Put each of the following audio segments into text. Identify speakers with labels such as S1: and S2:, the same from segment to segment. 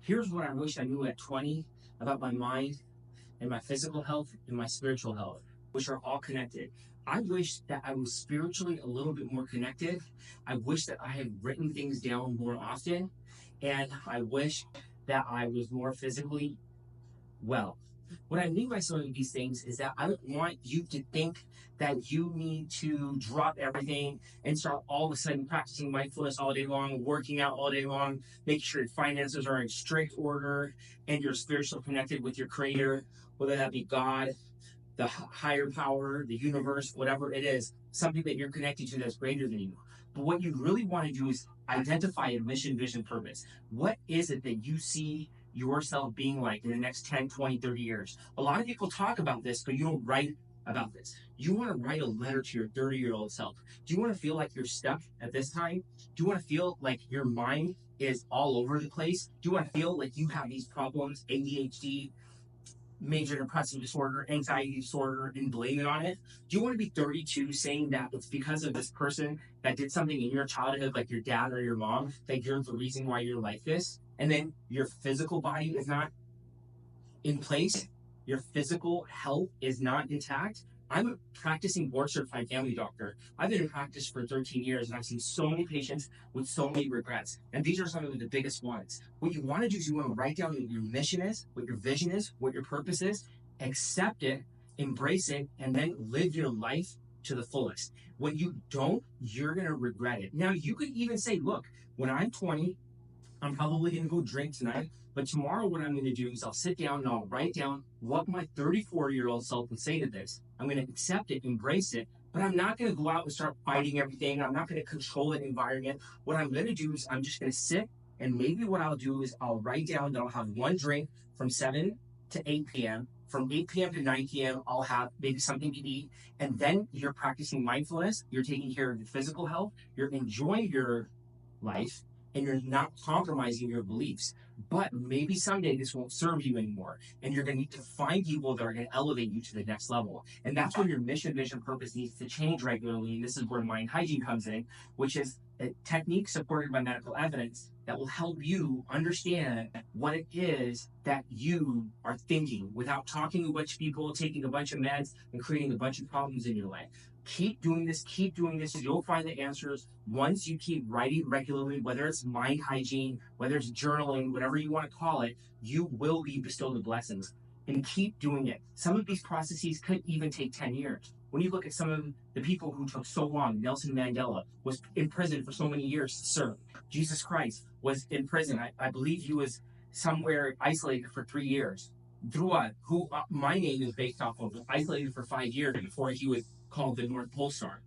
S1: Here's what I wish I knew at 20 about my mind and my physical health and my spiritual health, which are all connected. I wish that I was spiritually a little bit more connected. I wish that I had written things down more often. And I wish that I was more physically well. What I mean by some of these things is that I don't want you to think that you need to drop everything and start all of a sudden practicing mindfulness all day long, working out all day long, making sure your finances are in strict order and you're spiritually connected with your creator, whether that be God, the higher power, the universe, whatever it is, something that you're connected to that's greater than you. But what you really want to do is identify a mission, vision, purpose. What is it that you see yourself being like in the next 10, 20, 30 years? A lot of people talk about this, but you don't write about this. You want to write a letter to your 30-year-old self. Do you want to feel like you're stuck at this time? Do you want to feel like your mind is all over the place? Do you want to feel like you have these problems, ADHD, major depressive disorder, anxiety disorder, and blame it on it? Do you want to be 32 saying that it's because of this person that did something in your childhood, like your dad or your mom, that you're the reason why you're like this? And then your physical body is not in place, your physical health is not intact. I'm a practicing board certified family doctor. I've been in practice for 13 years and I've seen so many patients with so many regrets. And these are some of the biggest ones. What you want to do is you want to write down what your mission is, what your vision is, what your purpose is, accept it, embrace it, and then live your life to the fullest. When you don't, you're going to regret it. Now, you could even say, look, when I'm 20, I'm probably going to go drink tonight. But tomorrow, what I'm going to do is I'll sit down and I'll write down what my 34-year-old self would say to this. I'm going to accept it, embrace it, but I'm not going to go out and start fighting everything. I'm not going to control an environment. What I'm going to do is I'm just going to sit, and maybe what I'll do is I'll write down that I'll have one drink from 7 to 8 p.m. From 8 p.m. to 9 p.m., I'll have maybe something to eat. And then you're practicing mindfulness. You're taking care of your physical health. You're enjoying your life, and you're not compromising your beliefs. But maybe someday this won't serve you anymore. And you're going to need to find people that are going to elevate you to the next level. And that's when your mission, vision, purpose needs to change regularly. And this is where mind hygiene comes in, which is a technique supported by medical evidence that will help you understand what it is that you are thinking without talking to a bunch of people, taking a bunch of meds, and creating a bunch of problems in your life. Keep doing this, you'll find the answers once you keep writing regularly, whether it's mind hygiene, whether it's journaling, whatever you want to call it, you will be bestowed with blessings. And keep doing it. Some of these processes could even take 10 years. When you look at some of the people who took so long, Nelson Mandela was in prison for so many years to serve. Jesus Christ was in prison. I believe he was somewhere isolated for 3 years. Dhruva, who my name is based off of, was isolated for 5 years before he was called the North Pole Star.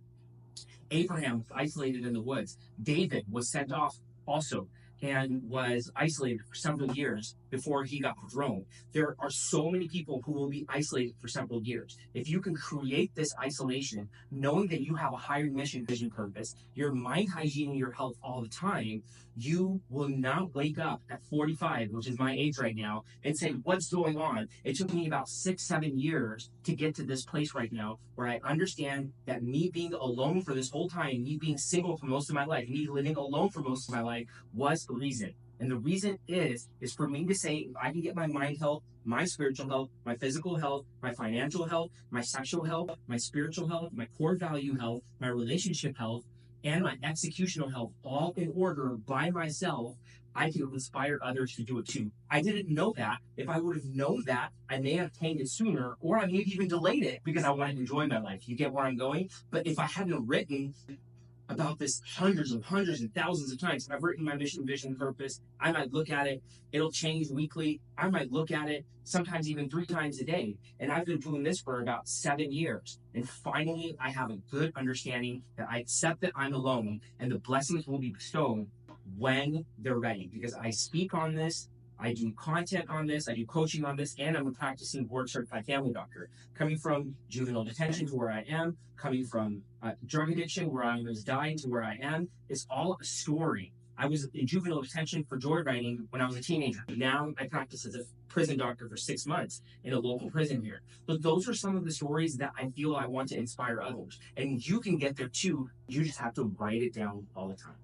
S1: Abraham was isolated in the woods. David was sent off also and was isolated for several years before he got the throne. There are so many people who will be isolated for several years. If you can create this isolation, knowing that you have a higher mission, vision, purpose, your mind hygiene and your health all the time, you will not wake up at 45, which is my age right now, and say, what's going on? It took me about 6, 7 years to get to this place right now where I understand that me being alone for this whole time, me being single for most of my life, me living alone for most of my life was the reason. And the reason is for me to say, if I can get my mind health, my spiritual health, my physical health, my financial health, my sexual health, my spiritual health, my core value health, my relationship health, and my executional health all in order by myself, I can inspire others to do it too. I didn't know that. If I would have known that, I may have attained it sooner, or I may have even delayed it because I wanted to enjoy my life. You get where I'm going? But if I hadn't written about this hundreds and thousands of times, I've written my mission, vision, purpose. I might look at it. It'll change weekly. I might look at it sometimes even 3 times a day. And I've been doing this for about 7 years. And finally, I have a good understanding that I accept that I'm alone and the blessings will be bestowed when they're ready. Because I speak on this, I do content on this, I do coaching on this, and I'm a practicing board certified family doctor. Coming from juvenile detention to where I am, coming from drug addiction where I was dying to where I am, it's all a story. I was in juvenile detention for joyriding when I was a teenager. Now I practice as a prison doctor for 6 months in a local prison here. But those are some of the stories that I feel I want to inspire others. And you can get there too. You just have to write it down all the time.